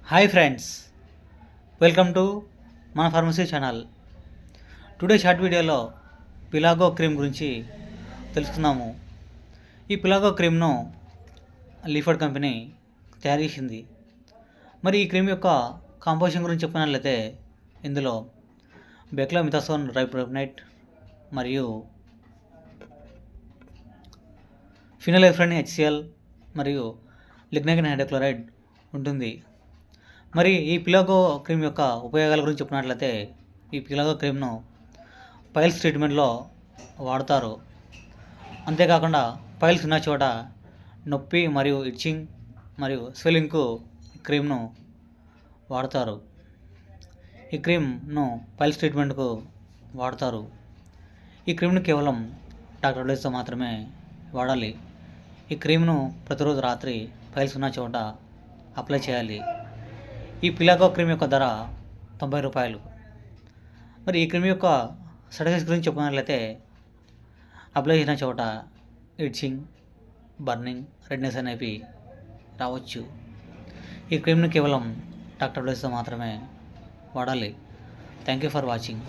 Hi friends, welcome to మన pharmacy channel. Today short వీడియోలో పిలాగో cream గురించి తెలుసుకుందాము. ఈ పిలాగో క్రీమ్ను లీఫర్డ్ కంపెనీ తయారు చేసింది. మరి ఈ క్రీమ్ యొక్క కాంపోజిషన్ గురించి చెప్పినట్లయితే ఇందులో బెక్లోమిథాసోన్ రైబ్రోనైట్ మరియు ఫినోలెఫ్రెన్ HCl మరియు లిగ్నైన్ హైడ్రోక్లోరైడ్ ఉంటుంది. మరి ఈ పిలాగో క్రీమ్ యొక్క ఉపయోగాల గురించి చెప్పినట్లయితే ఈ పిలాగో క్రీమ్ను పైల్స్ ట్రీట్మెంట్లో వాడతారు. అంతేకాకుండా పైల్స్ ఉన్న చోట నొప్పి మరియు ఇచ్చింగ్ మరియు స్వెల్లింగ్కు క్రీమ్ను వాడతారు. ఈ క్రీమ్ను పైల్స్ ట్రీట్మెంట్కు వాడతారు. ఈ క్రీమ్ను కేవలం డాక్టర్ అడ్వైస్తో మాత్రమే వాడాలి. ఈ క్రీమ్ను ప్రతిరోజు రాత్రి పైల్స్ ఉన్న చోట అప్లై చేయాలి. ఈ పిలాగో క్రీమ్ యొక్క ధర 90 రూపాయలు. మరి ఈ క్రీమ్ యొక్క సైడ్ ఎఫెక్ట్స్ గురించి చెప్పుకున్నట్లయితే అప్లై చేసిన చోట ఇచ్చింగ్, బర్నింగ్, రెడ్నెస్ అనేవి రావచ్చు. ఈ క్రీమ్ను కేవలం డాక్టర్ అడ్వైస్తో మాత్రమే వాడాలి. Thank you for watching.